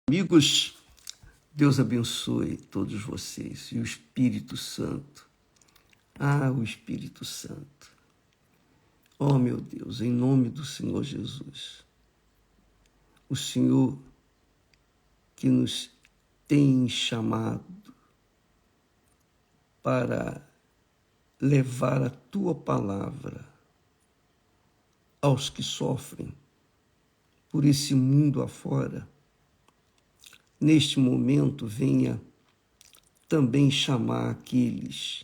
Amigos, Deus abençoe todos vocês e o Espírito Santo. O Espírito Santo. Oh, meu Deus, em nome do Senhor Jesus. O Senhor que nos tem chamado para levar a Tua palavra aos que sofrem por esse mundo afora. Neste momento, venha também chamar aqueles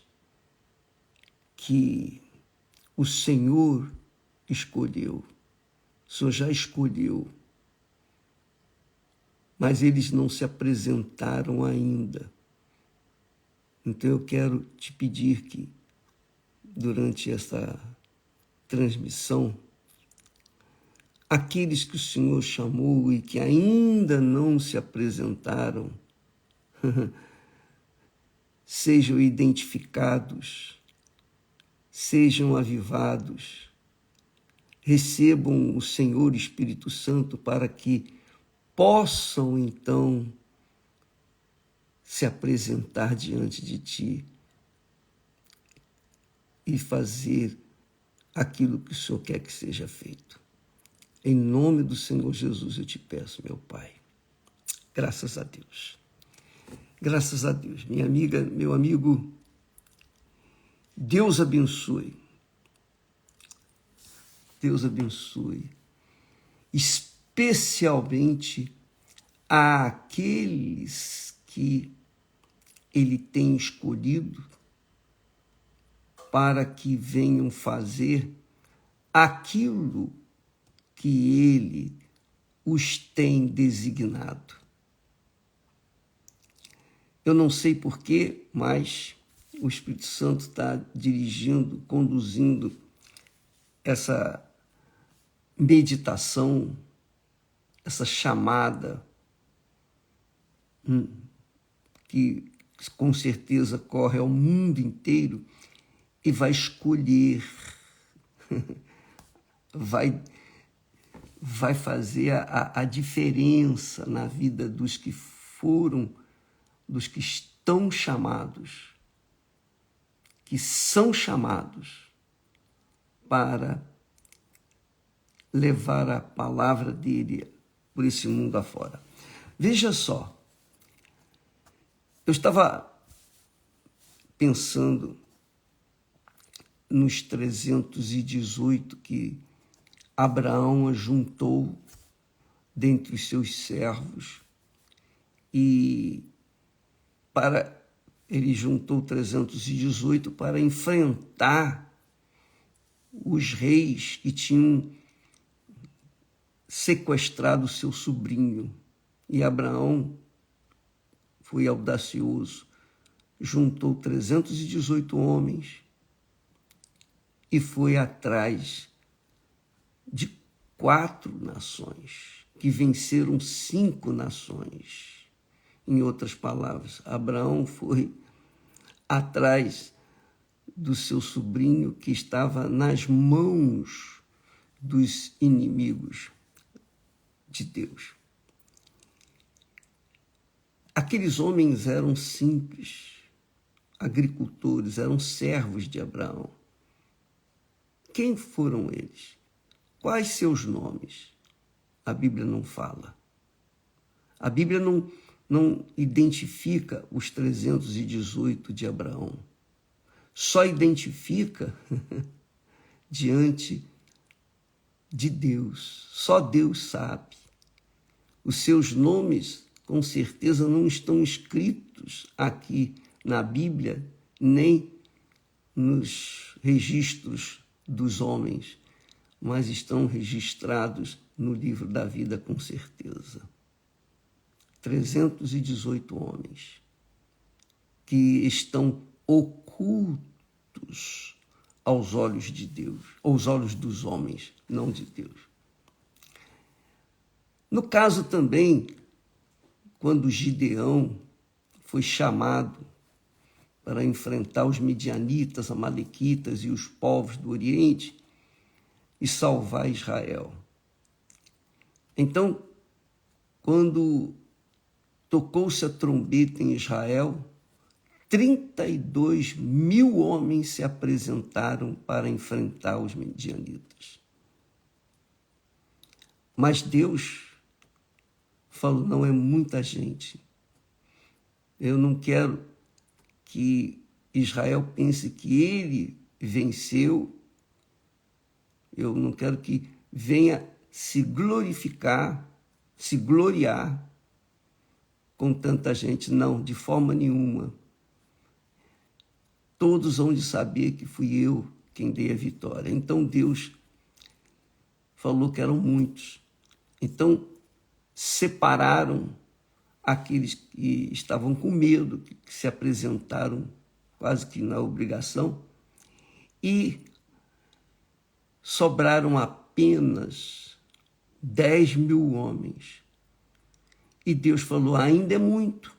que o Senhor escolheu. O Senhor já escolheu, mas eles não se apresentaram ainda. Então eu quero te pedir que, durante esta transmissão, aqueles que o Senhor chamou e que ainda não se apresentaram, sejam identificados, sejam avivados, recebam o Senhor Espírito Santo para que possam, então, se apresentar diante de Ti e fazer aquilo que o Senhor quer que seja feito. Em nome do Senhor Jesus eu te peço, meu Pai. Graças a Deus. Graças a Deus. Minha amiga, meu amigo, Deus abençoe. Deus abençoe. Especialmente àqueles que Ele tem escolhido para que venham fazer aquilo que Ele os tem designado. Eu não sei porquê, mas o Espírito Santo está dirigindo, conduzindo essa meditação, essa chamada, que com certeza corre ao mundo inteiro e vai escolher, vai fazer a diferença na vida dos que foram, dos que estão chamados, que são chamados para levar a palavra dele por esse mundo afora. Veja só, eu estava pensando nos 318 que Abraão ajuntou dentre os seus servos e ele juntou 318 para enfrentar os reis que tinham sequestrado seu sobrinho. E Abraão foi audacioso, juntou 318 homens e foi atrás de 4 nações, que venceram 5 nações. Em outras palavras, Abraão foi atrás do seu sobrinho que estava nas mãos dos inimigos de Deus. Aqueles homens eram simples, agricultores, eram servos de Abraão. Quem foram eles? Quais seus nomes? A Bíblia não fala. A Bíblia não identifica os 318 de Abraão. Só identifica diante de Deus. Só Deus sabe. Os seus nomes, com certeza, não estão escritos aqui na Bíblia, nem nos registros dos homens, mas estão registrados no livro da vida, com certeza. 318 homens que estão ocultos aos olhos de Deus, aos olhos dos homens, não de Deus. No caso também, quando Gideão foi chamado para enfrentar os midianitas, amalequitas e os povos do Oriente e salvar Israel. Então, quando tocou-se a trombeta em Israel, 32.000 homens se apresentaram para enfrentar os midianitas. Mas Deus falou, não é muita gente. Eu não quero que Israel pense que ele venceu. Eu não quero que venha se glorificar, se gloriar com tanta gente. Não, de forma nenhuma. Todos hão de saber que fui eu quem dei a vitória. Então Deus falou que eram muitos. Então separaram aqueles que estavam com medo, que se apresentaram quase que na obrigação, e sobraram apenas 10.000 homens. E Deus falou, ainda é muito,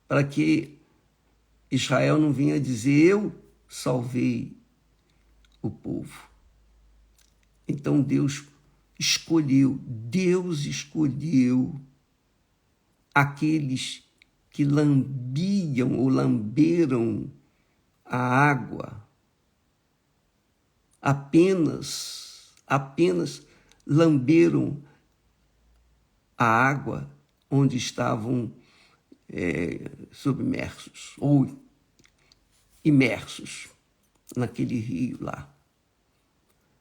para que Israel não vinha dizer, eu salvei o povo. Então Deus escolheu aqueles que lambiam ou lamberam a água, apenas lamberam a água onde estavam submersos ou imersos naquele rio lá.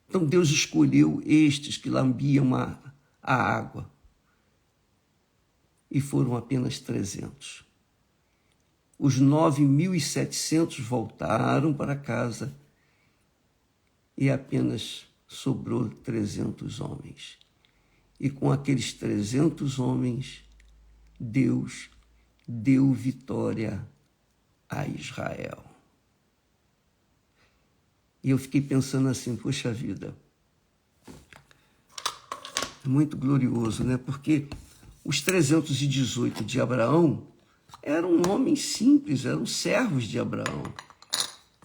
Então Deus escolheu estes que lambiam a água e foram apenas 300. Os 9.700 voltaram para casa e apenas sobrou 300 homens. E com aqueles 300 homens, Deus deu vitória a Israel. E eu fiquei pensando assim, poxa vida, é muito glorioso, né? Porque os 318 de Abraão eram homens simples, eram servos de Abraão.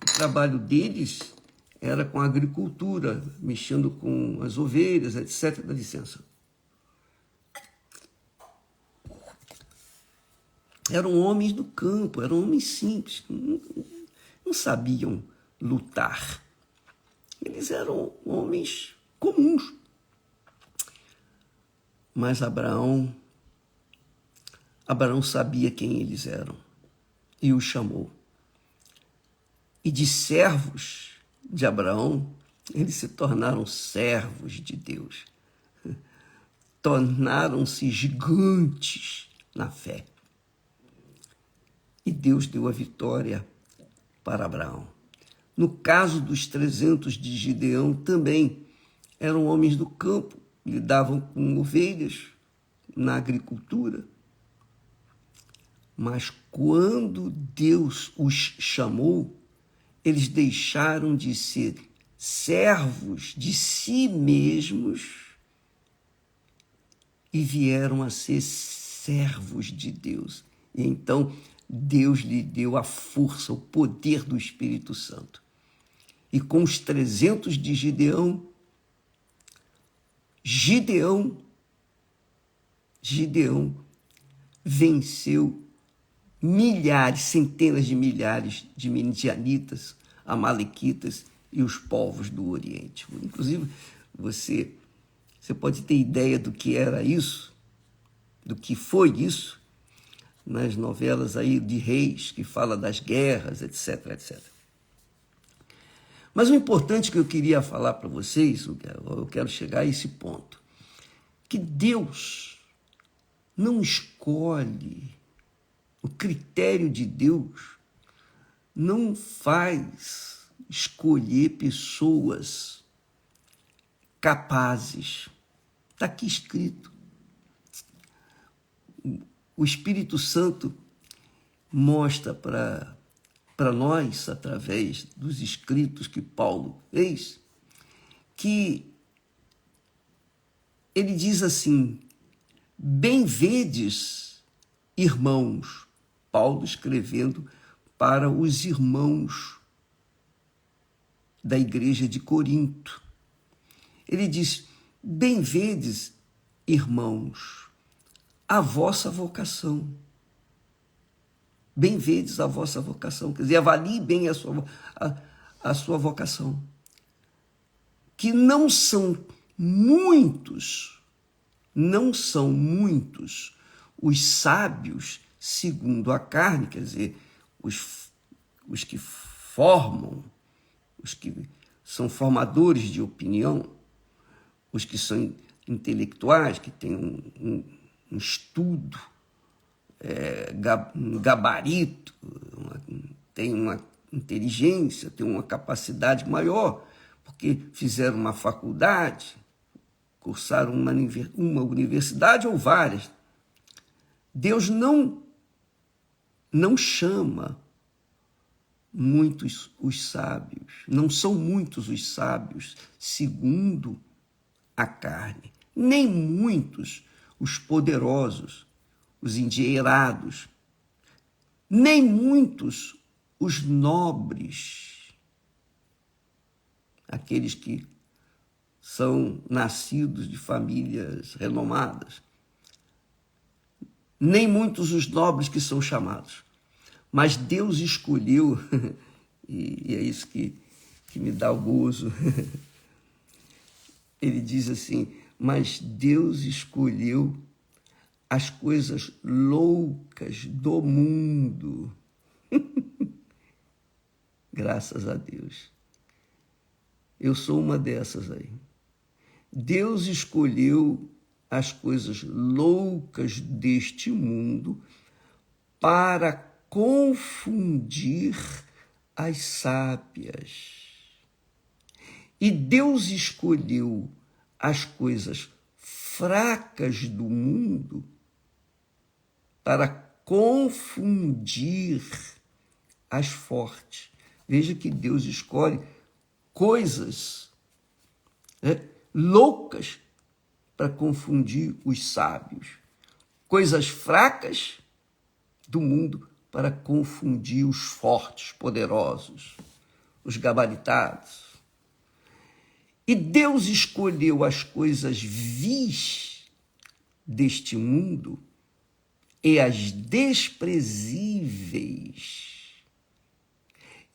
O trabalho deles era com a agricultura, mexendo com as ovelhas, etc. Dá licença. Eram homens do campo, eram homens simples, não sabiam lutar. Eles eram homens comuns. Mas Abraão sabia quem eles eram e os chamou. E de servos de Abraão, eles se tornaram servos de Deus. Tornaram-se gigantes na fé. E Deus deu a vitória para Abraão. No caso dos 300 de Gideão, também eram homens do campo, lidavam com ovelhas na agricultura. Mas quando Deus os chamou, eles deixaram de ser servos de si mesmos e vieram a ser servos de Deus. E então Deus lhe deu a força, o poder do Espírito Santo. E com os 300 de Gideão venceu milhares, centenas de milhares de midianitas, amalequitas e os povos do Oriente. Inclusive, você pode ter ideia do que era isso, do que foi isso, nas novelas aí de reis, que fala das guerras, etc, etc. Mas o importante que eu queria falar para vocês, eu quero chegar a esse ponto, que Deus não escolhe, o critério de Deus não faz escolher pessoas capazes. Está aqui escrito. O Espírito Santo mostra para nós, através dos escritos que Paulo fez, que ele diz assim, bem vedes, irmãos, Paulo escrevendo para os irmãos da igreja de Corinto. Ele diz, bem vedes, irmãos, a vossa vocação. Bem vedes a vossa vocação. Quer dizer, avalie bem a sua vocação. Que não são muitos os sábios segundo a carne, quer dizer, os que formam, os que são formadores de opinião, os que são intelectuais, que têm um estudo, um gabarito, têm uma inteligência, têm uma capacidade maior, porque fizeram uma faculdade, cursaram uma universidade ou várias. Deus não chama muitos os sábios, não são muitos os sábios segundo a carne, nem muitos os poderosos, os endinheirados, nem muitos os nobres, aqueles que são nascidos de famílias renomadas, nem muitos os nobres que são chamados. Mas Deus escolheu, e é isso que me dá o gozo, ele diz assim, mas Deus escolheu as coisas loucas do mundo. Graças a Deus. Eu sou uma dessas aí. Deus escolheu as coisas loucas deste mundo para confundir as sábias. E Deus escolheu as coisas fracas do mundo para confundir as fortes. Veja que Deus escolhe coisas loucas para confundir os sábios, coisas fracas do mundo para confundir os fortes, poderosos, os gabaritados. E Deus escolheu as coisas vis deste mundo e as desprezíveis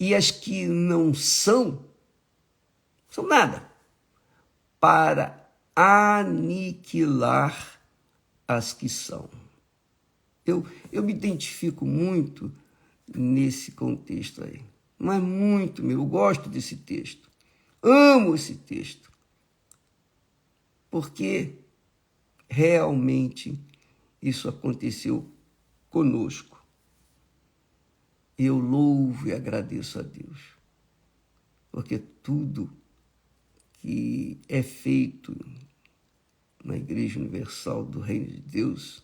e as que não são nada, para aniquilar as que são. Eu me identifico muito nesse contexto aí, mas muito mesmo, eu gosto desse texto, amo esse texto, porque realmente isso aconteceu conosco. Eu louvo e agradeço a Deus, porque tudo que é feito na Igreja Universal do Reino de Deus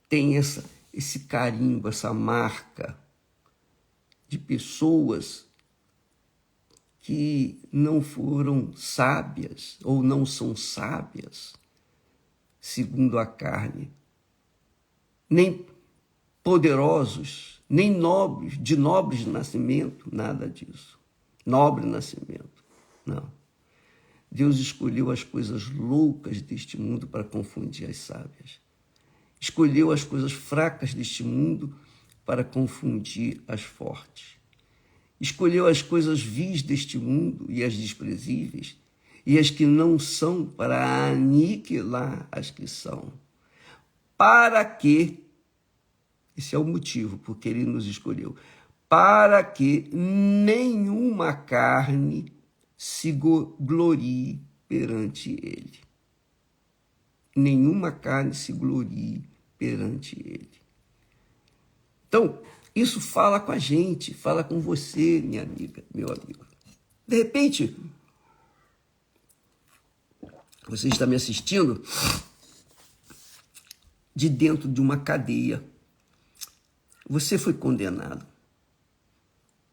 tem esse carimbo, essa marca de pessoas que não foram sábias ou não são sábias segundo a carne, nem poderosos, nem nobres, de nobres de nascimento, nada disso. Nobre nascimento, não. Deus escolheu as coisas loucas deste mundo para confundir as sábias. Escolheu as coisas fracas deste mundo para confundir as fortes. Escolheu as coisas vis deste mundo e as desprezíveis e as que não são para aniquilar as que são. Para que, esse é o motivo porque ele nos escolheu, para que nenhuma carne se glorie perante ele. Nenhuma carne se glorie perante ele. Então, isso fala com a gente, fala com você, minha amiga, meu amigo. De repente, você está me assistindo de dentro de uma cadeia. Você foi condenado.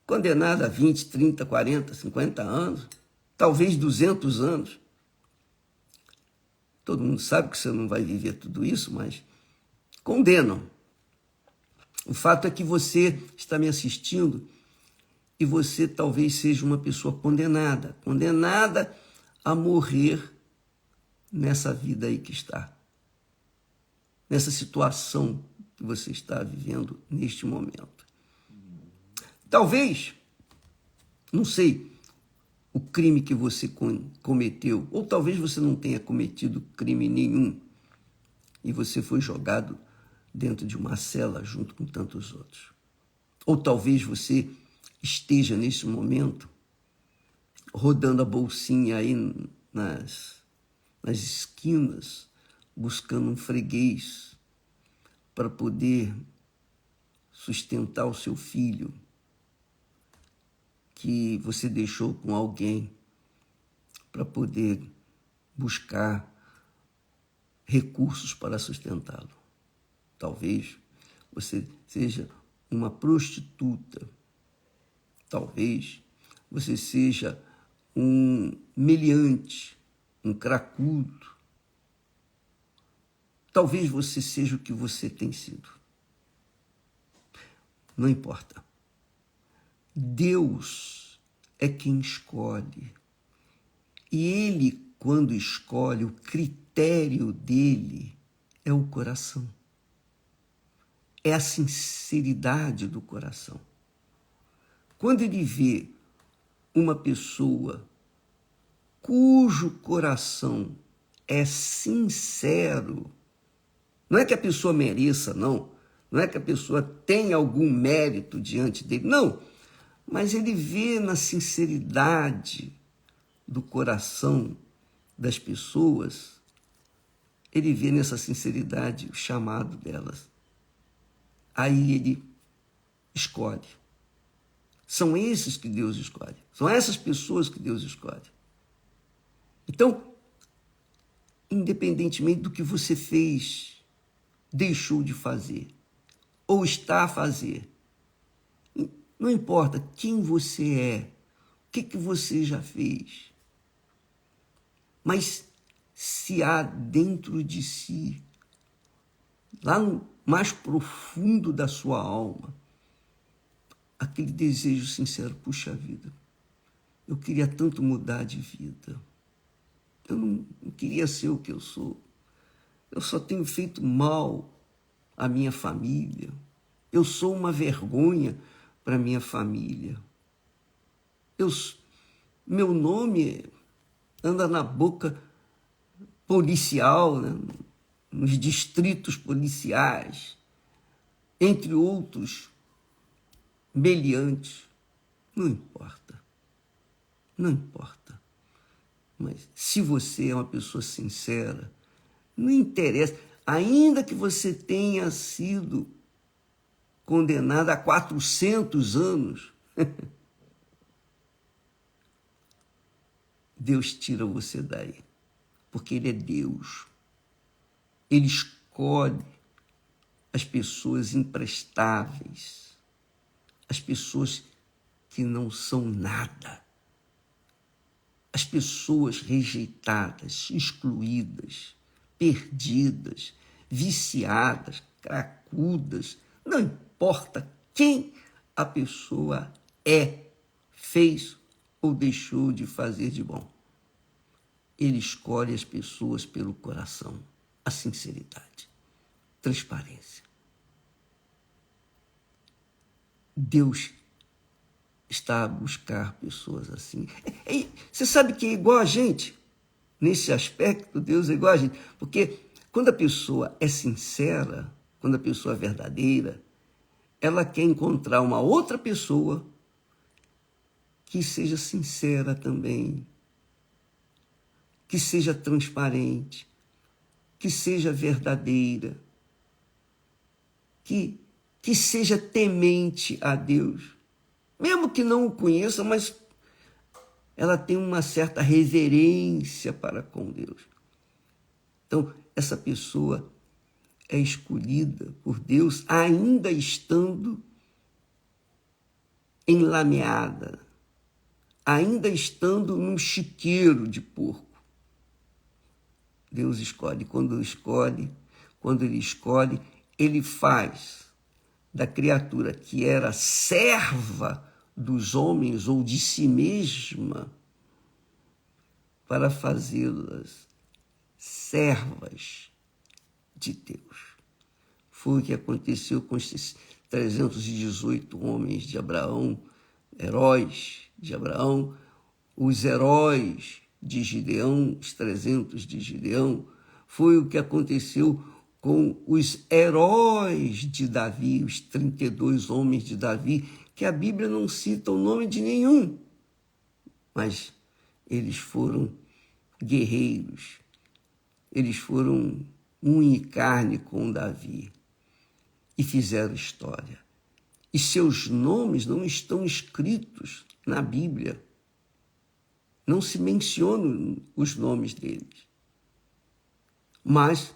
Condenado a 20, 30, 40, 50 anos, talvez 200 anos. Todo mundo sabe que você não vai viver tudo isso, mas condenam. O fato é que você está me assistindo e você talvez seja uma pessoa condenada a morrer nessa vida aí que está. nessa situação que você está vivendo neste momento. Talvez, não sei, o crime que você cometeu, ou talvez você não tenha cometido crime nenhum e você foi jogado dentro de uma cela junto com tantos outros. Ou talvez você esteja nesse momento rodando a bolsinha aí nas esquinas, buscando um freguês para poder sustentar o seu filho que você deixou com alguém para poder buscar recursos para sustentá-lo. Talvez você seja uma prostituta. Talvez você seja um meliante, um cracudo. Talvez você seja o que você tem sido. Não importa. Deus é quem escolhe. E Ele, quando escolhe, o critério dele é o coração. É a sinceridade do coração. Quando Ele vê uma pessoa cujo coração é sincero, não é que a pessoa mereça, não. Não é que a pessoa tenha algum mérito diante dele, não. Mas ele vê na sinceridade do coração das pessoas, ele vê nessa sinceridade o chamado delas. Aí ele escolhe. São esses que Deus escolhe. São essas pessoas que Deus escolhe. Então, independentemente do que você fez, deixou de fazer, ou está a fazer, não importa quem você é, o que você já fez, mas se há dentro de si, lá no mais profundo da sua alma, aquele desejo sincero, puxa vida, eu queria tanto mudar de vida, eu não queria ser o que eu sou, eu só tenho feito mal à minha família, eu sou uma vergonha para minha família, meu nome anda na boca policial, né? Nos distritos policiais, entre outros meliantes. Não importa. Não importa. Mas se você é uma pessoa sincera, não interessa. Ainda que você tenha sido condenado a 400 anos, Deus tira você daí. Porque Ele é Deus. Ele escolhe as pessoas imprestáveis, as pessoas que não são nada, as pessoas rejeitadas, excluídas, perdidas, viciadas, cracudas, não importa quem a pessoa é, fez ou deixou de fazer de bom. Ele escolhe as pessoas pelo coração, a sinceridade, transparência. Deus está a buscar pessoas assim. Você sabe que é igual a gente? Nesse aspecto, Deus é igual a gente. Porque quando a pessoa é sincera, quando a pessoa é verdadeira, ela quer encontrar uma outra pessoa que seja sincera também, que seja transparente, que seja verdadeira, que seja temente a Deus. Mesmo que não o conheça, mas ela tem uma certa reverência para com Deus. Então, essa pessoa é escolhida por Deus ainda estando enlameada, ainda estando num chiqueiro de porco. Deus escolhe. Quando Ele escolhe, Ele faz da criatura que era serva dos homens ou de si mesma para fazê-las servas de Deus. foi o que aconteceu com esses 318 homens de Abraão, heróis de Abraão, os heróis de Gideão, os 300 de Gideão, foi o que aconteceu com os heróis de Davi, os 32 homens de Davi, que a Bíblia não cita o nome de nenhum, mas eles foram guerreiros, eles foram unha e carne com Davi e fizeram história. E seus nomes não estão escritos na Bíblia. Não se mencionam os nomes deles. Mas,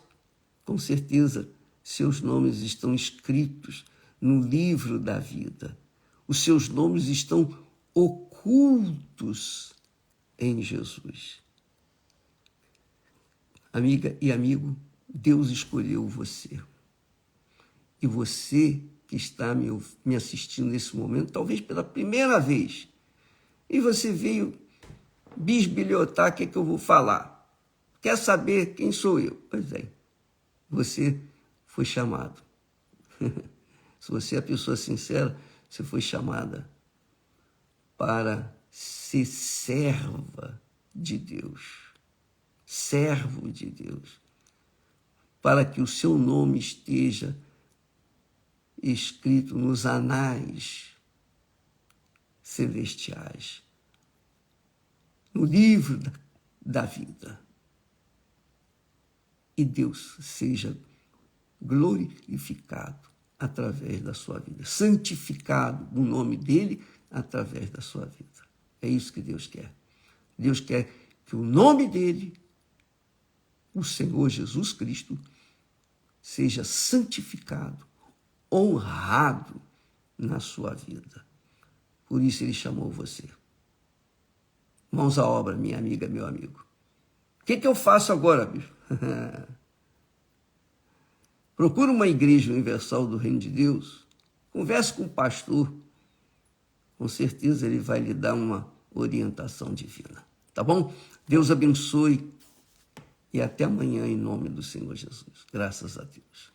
com certeza, seus nomes estão escritos no livro da vida. Os seus nomes estão ocultos em Jesus. Amiga e amigo, Deus escolheu você. E você que está me assistindo nesse momento, talvez pela primeira vez, e você veio bisbilhotar o que é que eu vou falar. Quer saber quem sou eu? Pois é, você foi chamado. Se você é a pessoa sincera, você foi chamada para ser serva de Deus, servo de Deus, para que o seu nome esteja escrito nos anais celestiais, no livro da vida. E Deus seja glorificado através da sua vida, santificado no nome dele através da sua vida. É isso que Deus quer. Deus quer que o nome dele, o Senhor Jesus Cristo, seja santificado, honrado na sua vida. Por isso ele chamou você. Mãos à obra, minha amiga, meu amigo. O que eu faço agora, bicho? Procura uma igreja universal do Reino de Deus, converse com o pastor, com certeza ele vai lhe dar uma orientação divina, tá bom? Deus abençoe e até amanhã em nome do Senhor Jesus. Graças a Deus.